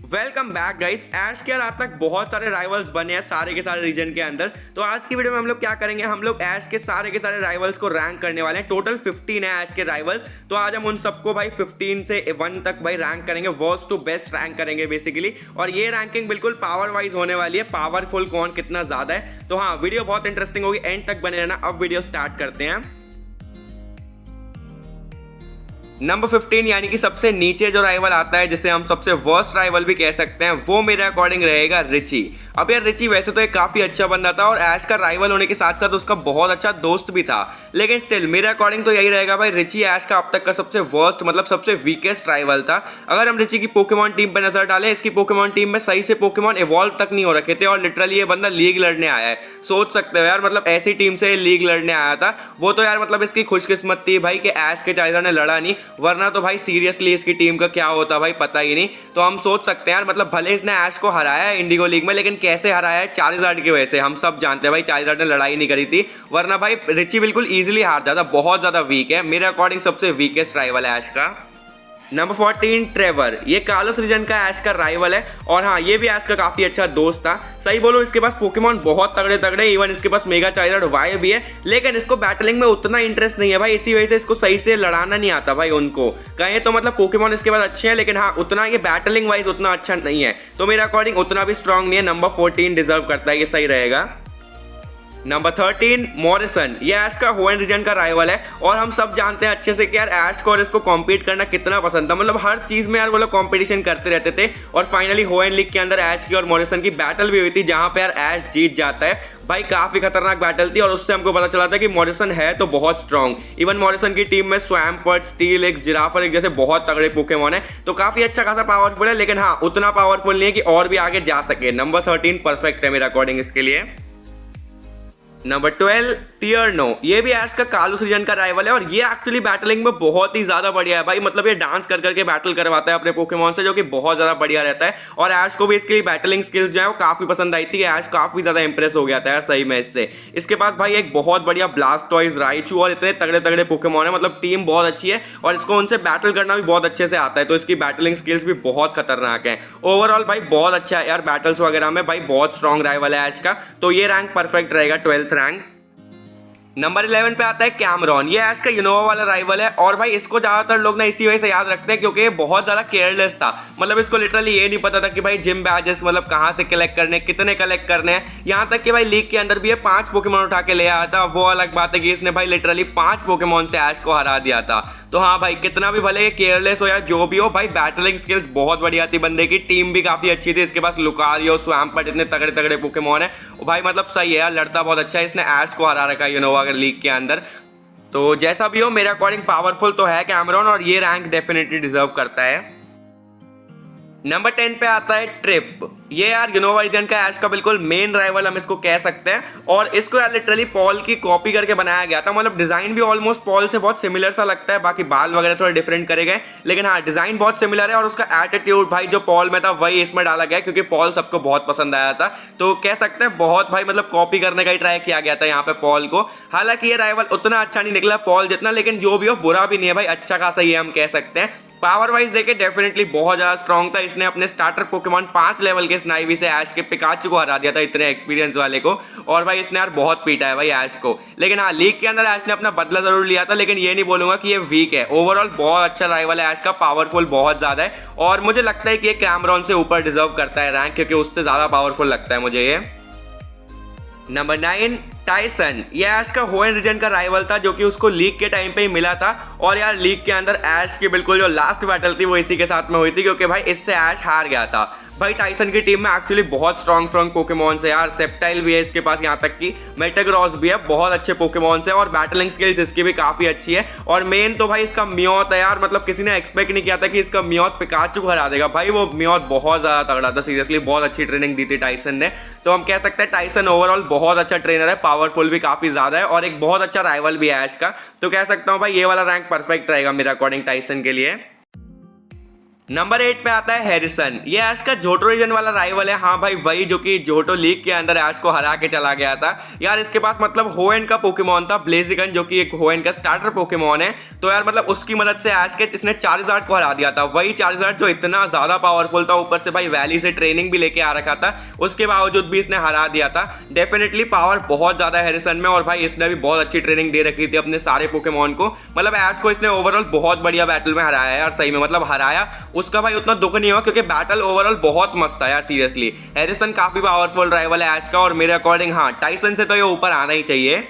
Welcome back guys. ऐश के रात तक बहुत सारे राइवल्स बने हैं सारे के सारे रीजन के अंदर। तो आज की वीडियो में हम लोग क्या करेंगे, हम लोग ऐश के सारे राइवल्स को रैंक करने वाले हैं। टोटल 15 है ऐश के राइवल्स। तो आज हम उन सबको भाई 15 से 1 तक भाई रैंक करेंगे, वर्स्ट टू बेस्ट रैंक करेंगे बेसिकली। और ये रैंकिंग बिल्कुल पावर वाइज होने वाली है, पावरफुल कौन कितना ज्यादा है। तो हाँ, वीडियो बहुत इंटरेस्टिंग होगी, एंड तक बने रहना। अब वीडियो स्टार्ट करते हैं। नंबर 15 यानी कि सबसे नीचे जो राइवल आता है, जिसे हम सबसे वर्स्ट राइवल भी कह सकते हैं, वो मेरे अकॉर्डिंग रहेगा रिची। अब यार रिची वैसे तो एक काफी अच्छा बंदा था और ऐश का राइवल होने के साथ साथ उसका बहुत अच्छा दोस्त भी था, लेकिन स्टिल मेरे अकॉर्डिंग तो यही रहेगा भाई, रिची ऐश का अब तक का सबसे वर्स्ट मतलब सबसे वीकेस्ट राइवल था। अगर हम रिची की पोकेमॉन टीम पर नजर डालें, इसकी पोकेमॉन टीम में सही से पोकेमॉन इवॉल्व तक नहीं हो रखे थे और लिटरली ये बंदा लीग लड़ने आया है। सोच सकते हो यार, मतलब ऐसी टीम से लीग लड़ने आया था। वो तो यार मतलब इसकी खुशकिस्मत थी भाई कि ऐश के चाइल्ड ने लड़ा नहीं, वरना तो भाई सीरियसली इसकी टीम का क्या होता भाई पता ही नहीं। तो हम सोच सकते हैं यार, मतलब भले इसने ऐश को हराया है इंडिगो लीग में, लेकिन कैसे हराया है? चार्जर्ड की वजह से। हम सब जानते हैं भाई चार्जर्ड ने लड़ाई नहीं करी थी, वरना भाई रिची बिल्कुल इजीली हार जाता। बहुत ज्यादा वीक है, मेरे अकॉर्डिंग सबसे वीकेस्ट राइवल है ऐश का। नंबर 14 ट्रेवर, ये कार्लोस रीजन का ऐश का राइवल है और हाँ, ये भी ऐश का काफी अच्छा दोस्त था। सही बोलो, इसके पास पोकेमॉन बहुत तगड़े तगड़े, इवन इसके पास मेगा चाइल्ड वाई भी है, लेकिन इसको बैटलिंग में उतना इंटरेस्ट नहीं है भाई। इसी वजह से इसको सही से लड़ाना नहीं आता भाई। उनको कहें तो मतलब पोकेमॉन इसके पास अच्छे हैं, लेकिन हाँ उतना ये बैटलिंग वाइज उतना अच्छा नहीं है। तो मेरे अकॉर्डिंग उतना भी स्ट्रांग नहीं है। नंबर 14 डिजर्व करता है, ये सही रहेगा। नंबर 13 मॉरिसन, ये ऐश का होएन रीजन का राइवल है और हम सब जानते हैं अच्छे से कि यार ऐश को और इसको कॉम्पीट करना कितना पसंद था। मतलब हर चीज में यार वो लोग कॉम्पिटिशन करते रहते थे और फाइनली होएन लीग के अंदर ऐश की और मॉरिसन की बैटल भी हुई थी, जहां पे यार ऐश जीत जाता है। भाई काफी खतरनाक बैटल थी और उससे हमको पता चला था कि मॉरिसन है तो बहुत स्ट्रांग। इवन मॉरिसन की टीम में स्वैम्पर्ट, स्टील एक्स, जिराफर एक जैसे बहुत तगड़े पोकेमॉन है, तो काफी अच्छा खासा पावरफुल है, लेकिन हाँ उतना पावरफुल नहीं है कि और भी आगे जा सके। नंबर 13 परफेक्ट है मेरे अकॉर्डिंग इसके लिए। नंबर 12 टियर्नो, ये भी ऐश का कार्लोस रीजन का राइवल है और ये एक्चुअली बैटलिंग में बहुत ही ज्यादा बढ़िया है भाई। मतलब ये डांस कर करके बैटल करवाता है अपने पोकेमॉन से, जो कि बहुत ज्यादा बढ़िया रहता है। और ऐश को भी इसकी बैटलिंग स्किल्स जो है वो काफी पसंद आई थी। ऐश काफी ज्यादा इंप्रेस हो गया था यार सही में इससे। इसके पास भाई एक बहुत बढ़िया ब्लास्टॉइज, राइचू और इतने तगड़े तगड़े पोकेमॉन है, मतलब टीम बहुत अच्छी है और इसको उनसे बैटल करना भी बहुत अच्छे से आता है। तो इसकी बैटलिंग स्किल्स भी बहुत खतरनाक है। ओवरऑल भाई बहुत अच्छा है यार बैटल्स वगैरह में, भाई बहुत स्ट्रॉन्ग राइवल है ऐश का। तो ये रैंक परफेक्ट रहेगा, 12th रैंक। नंबर 11 पे आता है कैमरॉन, ये ऐश का यूनोवा वाला राइवल है और भाई इसको ज्यादातर लोग ना इसी वजह से याद रखते हैं क्योंकि ये बहुत ज्यादा केयरलेस था। मतलब इसको लिटरली ये नहीं पता था कि भाई जिम बैजेस मतलब कहाँ से कलेक्ट करने, कितने कलेक्ट करने हैं। यहाँ तक कि भाई लीग के अंदर भी ये 5 पोकेमॉन उठा के ले आया था। वो अलग बात है कि इसने भाई लिटरली 5 पोकेमॉन से ऐश को हरा दिया था। तो हाँ भाई, कितना भी भले केयरलेस हो या जो भी हो, भाई बैटलिंग स्किल्स बहुत बढ़िया थी बंदे की। टीम भी काफी अच्छी थी, इसके पास लुकारियो, स्वैम्पर्ट, इतने तगड़े तगड़े पोकेमॉन है भाई। मतलब सही है यार, लड़ता बहुत अच्छा है। इसने ऐश को हरा रखा है यूनोवा लीग के अंदर। तो जैसा भी हो, मेरे अकॉर्डिंग पावरफुल तो है कैमरॉन और ये रैंक डेफिनेटली डिजर्व करता है। नंबर 10 पे आता है ट्रिप, ये यार यूनोवा रीजन का ऐश का बिल्कुल मेन राइवल हम इसको कह सकते हैं। और इसको यार लिटरली पॉल की कॉपी करके बनाया गया था। मतलब डिजाइन भी ऑलमोस्ट पॉल से बहुत सिमिलर सा लगता है, बाकी बाल वगैरह थोड़े डिफरेंट करे गए, लेकिन हाँ डिजाइन बहुत सिमिलर है। और उसका एटीट्यूड भाई जो पॉल में था वही इसमें डाला गया, क्योंकि पॉल सबको बहुत पसंद आया था। तो कह सकते हैं बहुत भाई मतलब कॉपी करने का ही ट्राई किया गया था यहाँ पे पॉल को। हालांकि ये राइवल उतना अच्छा नहीं निकला पॉल जितना, लेकिन जो भी हो बुरा भी नहीं है भाई, अच्छा खासा ही हम कह सकते हैं। पावर वाइज देखे डेफिनेटली बहुत ज्यादा स्ट्रॉन्ग था। इसने अपने स्टार्टर पोकेमॉन 5 लेवल के स्नाइवी से ऐश के पिकाचू को हरा दिया था, इतने एक्सपीरियंस वाले को। और भाई इसने यार बहुत पीटा है भाई ऐश को। लेकिन हाँ, लीग के अंदर ऐश ने अपना बदला जरूर लिया था, लेकिन ये नहीं बोलूंगा कि ये वीक है। ओवरऑल बहुत अच्छा राइवल है ऐश का, पावरफुल बहुत ज्यादा है और मुझे लगता है कि ये कैमरॉन से ऊपर डिजर्व करता है रैंक, क्योंकि उससे ज्यादा पावरफुल लगता है मुझे ये। नंबर 9 टाइसन, ये ऐश का होएन रीजन का राइवल था, जो कि उसको लीग के टाइम पे ही मिला था। और यार लीग के अंदर ऐश की बिल्कुल जो लास्ट बैटल थी वो इसी के साथ में हुई थी, क्योंकि भाई इससे ऐश हार गया था। भाई टाइसन की टीम में एक्चुअली बहुत स्ट्रॉन्ग पोकेमॉन है यार। सेप्टाइल भी है इसके पास, यहाँ तक कि मेटाग्रॉस भी है, बहुत अच्छे पोकेमॉन है और बैटलिंग स्किल्स इसकी भी काफी अच्छी है। और मेन तो भाई इसका मियोत है यार। मतलब किसी ने एक्सपेक्ट नहीं किया था कि इसका मियोत पिकाचू को हरा देगा। भाई वो मियोत बहुत ज्यादा तगड़ा था, सीरियसली बहुत अच्छी ट्रेनिंग दी थी टाइसन ने। तो हम कह सकते हैं टाइसन ओवरऑल बहुत अच्छा ट्रेनर है, पावरफुल भी काफी ज्यादा है और एक बहुत अच्छा राइवल भी है ऐश का। तो कह सकता हूँ भाई ये वाला रैंक परफेक्ट रहेगा मेरे अकॉर्डिंग टाइसन के लिए। नंबर 8 पे आता है हैरिसन। ये ऐश का जोटो रीजन वाला राइवल है। हाँ भाई, वही जो कि जोटो लीग के अंदर ऐश को हरा के चला गया था यार। इसके पास मतलब होएन का पोकेमॉन था ब्लेजिगन, जो कि एक होएन का स्टार्टर पोकेमॉन है। तो यार मतलब उसकी मदद से ऐश के इसने चार्जर्ड को हरा दिया था। वही चार्जर्ड जो इतना ज्यादा पावरफुल था, ऊपर से भाई वैली से ट्रेनिंग भी लेके आ रखा था, उसके बावजूद भी इसने हरा दिया था। डेफिनेटली पावर बहुत ज्यादा है हैरिसन में, और भाई इसने भी बहुत अच्छी ट्रेनिंग दे रखी थी अपने सारे पोकेमॉन को। मतलब ऐश को इसने ओवरऑल बहुत बढ़िया बैटल में हराया यार, सही में मतलब हराया। उसका भाई उतना दुख नहीं हुआ क्योंकि बैटल ओवरऑल बहुत मस्त था यार। सीरियसली हैरिसन काफी पावरफुल राइवल है ऐश का, और मेरे अकॉर्डिंग हाँ टाइसन से तो ये ऊपर आना ही चाहिए।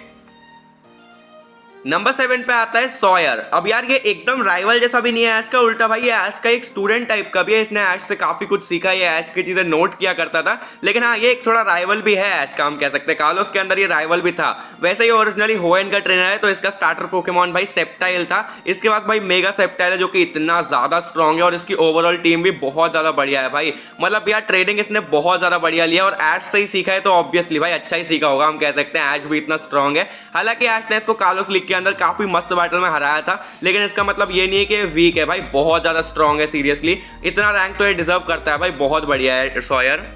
नंबर 7 पे आता है सॉयर। अब यार ये एकदम राइवल जैसा भी नहीं है ऐश का, उल्टा भाई ये ऐश का एक स्टूडेंट टाइप का भी है। इसने ऐश से काफी कुछ सीखा, ये ऐश की चीजें नोट किया करता था। लेकिन हाँ ये एक थोड़ा राइवल भी है ऐश का, हम कह सकते हैं। कालोस के अंदर ये राइवल भी था। वैसे ही ओरिजिनली होएन का ट्रेनर है, तो इसका स्टार्टर पोकेमॉन भाई सेप्टाइल था। इसके पास भाई मेगा सेप्टाइल है, जो कि इतना ज्यादा स्ट्रॉन्ग है, और इसकी ओवरऑल टीम भी बहुत ज्यादा बढ़िया है भाई। मतलब यार ट्रेडिंग इसने बहुत ज्यादा बढ़िया लिया, और ऐश से ही सीखा है, तो ऑब्वियसली भाई अच्छा ही सीखा होगा, हम कह सकते हैं। ऐश भी इतना स्ट्रॉन्ग है। हालांकि ऐश ने इसको कालोस लीग के अंदर काफी मस्त बैटल में हराया था, लेकिन इसका मतलब ये नहीं है कि वीक है भाई, बहुत ज्यादा स्ट्रॉन्ग है। सीरियसली इतना रैंक तो ये डिजर्व करता है भाई, बहुत बढ़िया है सॉयर।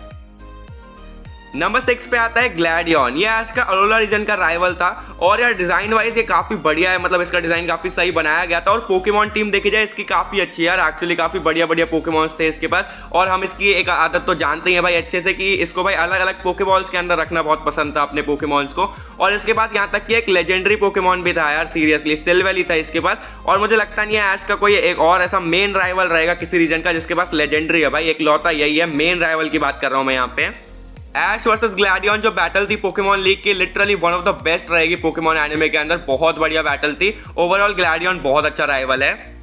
नंबर 6 पे आता है ग्लैडियन। ये ऐश का अलोला रीजन का राइवल था, और यार डिजाइन वाइज ये काफी बढ़िया है। मतलब इसका डिजाइन काफी सही बनाया गया था, और पोकेमॉन टीम देखी जाए इसकी काफी अच्छी है यार। एक्चुअली काफी बढ़िया बढ़िया पोकेमॉन्स थे इसके पास, और हम इसकी एक आदत तो जानते ही हैं भाई अच्छे से, कि इसको भाई अलग अलग पोकेबॉल्स के अंदर रखना बहुत पसंद था अपने पोकेमॉन्स को। और इसके पास यहाँ तक कि एक लेजेंडरी पोकेमॉन भी था यार। सीरियसली सिल्वेली था इसके पास, और मुझे लगता नहीं है ऐश का कोई एक और ऐसा मेन राइवल रहेगा किसी रीजन का जिसके पास लेजेंडरी है भाई। एक लौता यही है, मेन राइवल की बात कर रहा हूं मैं यहाँ पे। ऐश वर्सेस ग्लैडियन जो बैटल थी पोकेमॉन लीग की, literally one of the best रहेगी पोकेमॉन एनिमे के अंदर। बहुत बढ़िया बैटल थी। ओवरऑल ग्लैडियन बहुत अच्छा राइवल है।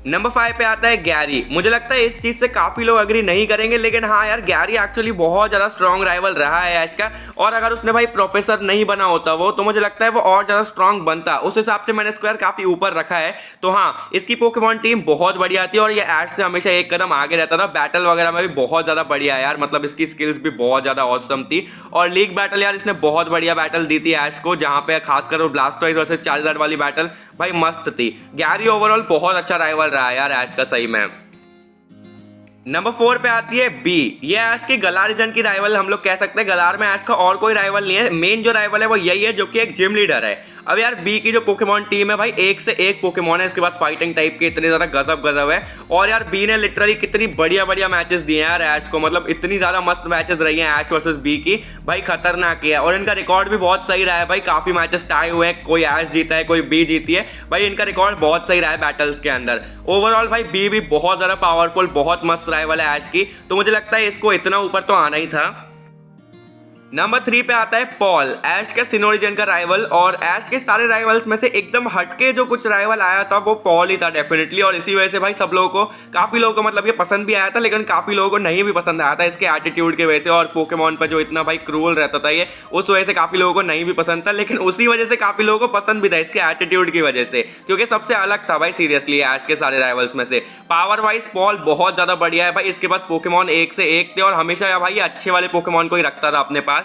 नंबर 5 पे आता है गैरी। मुझे लगता है इस चीज से काफी लोग अग्री नहीं करेंगे, लेकिन हाँ यार गैरी एक्चुअली बहुत ज्यादा स्ट्रॉन्ग राइवल रहा है ऐश का, और अगर उसने भाई प्रोफेसर नहीं बना होता वो, तो मुझे लगता है वो और ज्यादा स्ट्रॉन्ग बनता। उस हिसाब से मैंने इसको यार काफी ऊपर रखा है। तो हाँ इसकी पोकेमॉन टीम बहुत बढ़िया थी, और ये ऐश से हमेशा एक कदम आगे रहता था। बैटल वगैरह में भी बहुत ज्यादा बढ़िया यार, मतलब इसकी स्किल्स भी बहुत ज्यादा ऑसम थी। और लीग बैटल यार इसने बहुत बढ़िया बैटल दी थी ऐश को, जहां पे खासकर वो ब्लास्टॉइज वर्सेस चार्जर वाली बैटल भाई मस्त थी। गैरी ओवरऑल बहुत अच्छा राइवल रहा है यार ऐश का, सही में। नंबर 4 पे आती है बी। ये ऐश की गलार रीजन की राइवल हम लोग कह सकते हैं। गलार में ऐश का और कोई राइवल नहीं है, मेन जो राइवल है वो यही है, जो कि एक जिम लीडर है। अब यार बी की जो पोकेमॉन टीम है भाई, एक से एक पोकेमॉन है इसके पास फाइटिंग टाइप के, इतने ज्यादा गजब है। और यार बी ने लिटरली कितनी बढ़िया बढ़िया मैचेस दिए हैं यार ऐश को, मतलब इतनी ज्यादा मस्त मैचेस रही हैं ऐश वर्सेस बी की भाई, खतरनाक है। और इनका रिकॉर्ड भी बहुत सही रहा है भाई, काफी मैचेस टाई हुए हैं, कोई ऐश जीता है कोई बी जीती है भाई। इनका रिकॉर्ड बहुत सही रहा है बैटल्स के अंदर। ओवरऑल भाई बी भी बहुत ज्यादा पावरफुल, बहुत मस्त राइवल है ऐश की, तो मुझे लगता है इसको इतना ऊपर तो आना ही था। नंबर 3 पे आता है पॉल, ऐश के सिनो रीजन का राइवल। और ऐश के सारे राइवल्स में से एकदम हटके जो कुछ राइवल आया था वो पॉल ही था डेफिनेटली, और इसी वजह से भाई सब लोगों को, काफी लोगों को मतलब ये पसंद भी आया था, लेकिन काफी लोगों को नहीं भी पसंद आया था इसके एटीट्यूड की वजह से। और पोकेमॉन पर जो इतना भाई क्रूअल रहता था ये, उस वजह से काफी लोगों को नहीं भी पसंद था, लेकिन उसी वजह से काफी लोगों को पसंद भी था इसके एटीट्यूड की वजह से, क्योंकि सबसे अलग था भाई सीरियसली ऐश के सारे राइवल्स में से। पावर वाइज पॉल बहुत ज्यादा बढ़िया है भाई, इसके पास पोकेमॉन एक से एक थे, और हमेशा भाई अच्छे वाले पोकेमॉन को ही रखता था अपने पास।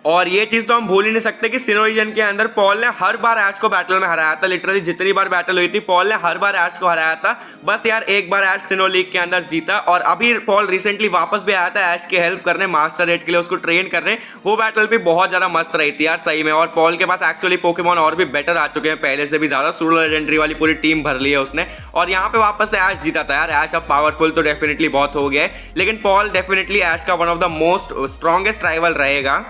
और ये चीज तो हम भूल ही नहीं सकते कि सिनो रीजन के अंदर पॉल ने हर बार ऐश को बैटल में हराया था। लिटरली जितनी बार बैटल हुई थी पॉल ने हर बार ऐश को हराया था। बस यार एक बार ऐश सिनो लीग के अंदर जीता, और अभी पॉल रिसेंटली वापस भी आया था ऐश की हेल्प करने, मास्टर रेड के लिए उसको ट्रेन करने। वो बैटल भी बहुत ज्यादा मस्त रही थी यार सही में। और पॉल के पास एक्चुअली पोकेमॉन और भी बेटर आ चुके हैं पहले से भी ज्यादा, सूडो लेजेंडरी वाली पूरी टीम भर ली है उसने, और यहाँ पे वापस से ऐश जीता था यार। ऐश अब पावरफुल तो डेफिनेटली बहुत हो गया है, लेकिन पॉल डेफिनेटली ऐश का one of the most strongest rival रहेगा।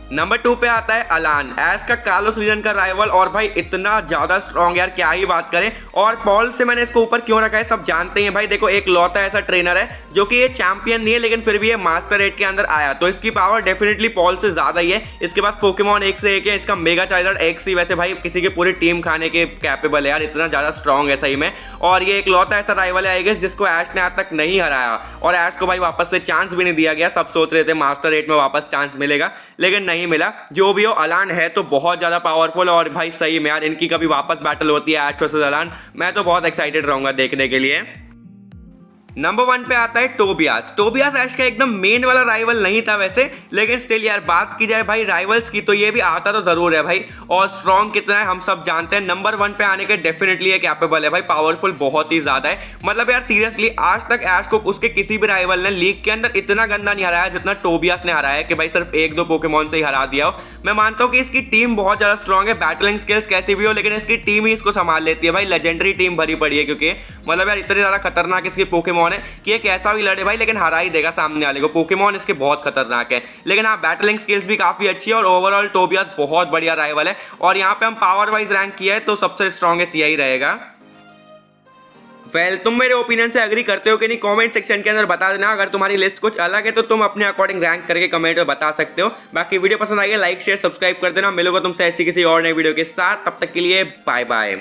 नंबर 2 पे आता है अलान, ऐश का कालोस रीजन का राइवल, और भाई इतना ज्यादा स्ट्रॉन्ग यार क्या ही बात करें। और पॉल से मैंने इसको ऊपर क्यों रखा है सब जानते हैं भाई। देखो एक लौता ऐसा ट्रेनर है जो कि ये चैंपियन नहीं है, लेकिन फिर भी ये मास्टर रेड के अंदर आया, तो इसकी पावर डेफिनेटली पॉल से ज्यादा ही है। इसके पास पोकेमॉन एक से एक है, इसका मेगा चार्जर एक सी वैसे भाई किसी की पूरी टीम खाने के कैपेबल है यार, इतना ज्यादा स्ट्रॉन्ग है सही में। और ये एक लौता ऐसा राइवल है आई गेस जिसको ऐश ने आज तक नहीं हराया, और ऐश को भाई वापस से चांस भी नहीं दिया गया। सब सोच रहे थे मास्टर रेड में वापस चांस मिलेगा, लेकिन नहीं मिला। जो भी हो अलान है तो बहुत ज्यादा पावरफुल, और भाई सही में यार इनकी कभी वापस बैटल होती है ऐश वर्सेस अलान, मैं तो बहुत एक्साइटेड रहूंगा देखने के लिए। नंबर 1 पे आता है टोबियास। टोबियास ऐश का एकदम मेन वाला राइवल नहीं था वैसे, लेकिन स्टिल यार बात की जाए भाई राइवल्स की तो ये भी आता तो जरूर है भाई, और स्ट्रॉन्ग कितना है हम सब जानते हैं। नंबर 1 पे आने के डेफिनेटली ये कैपेबल है भाई, पावरफुल बहुत ही ज्यादा है। मतलब यार सीरियसली आज तक ऐश को उसके किसी भी राइवल ने लीग के अंदर इतना गंदा नहीं हराया जितना टोबियास ने हराया कि भाई सिर्फ 1-2 पोकेमॉन से ही हरा दिया हो। मैं मानता हूँ कि इसकी टीम बहुत ज्यादा स्ट्रॉन्ग है, बैटलिंग स्किल्स कैसी भी हो, लेकिन इसकी टीम ही इसको संभाल लेती है भाई। लेजेंडरी टीम भरी पड़ी है, क्योंकि मतलब यार इतने ज्यादा खतरनाक इसकी पोकेमॉन है कि ये कैसा भी लड़े भाई लेकिन हरा ही देगा सामने वाले को। पोकेमॉन इसके बहुत खतरनाक है, लेकिन हाँ बैटलिंग स्किल्स भी काफी अच्छी है, और ओवरऑल टोबियास बहुत बढ़िया राइवल है। और यहाँ पे हम पावर वाइज रैंक किया है तो सबसे स्ट्रॉन्गेस्ट यही रहेगा। वेल तुम मेरे ओपिनियन से एग्री करते हो कि नहीं, कमेंट सेक्शन के अंदर बता देना। अगर तुम्हारी लिस्ट कुछ अलग है तो तुम अपने अकॉर्डिंग रैंक करके कमेंट में बता सकते हो। बाकी वीडियो पसंद आई है लाइक शेयर सब्सक्राइब कर देना। मिलूंगा तुमसे ऐसी किसी और नई वीडियो के साथ, तब तक के लिए बाय बाय।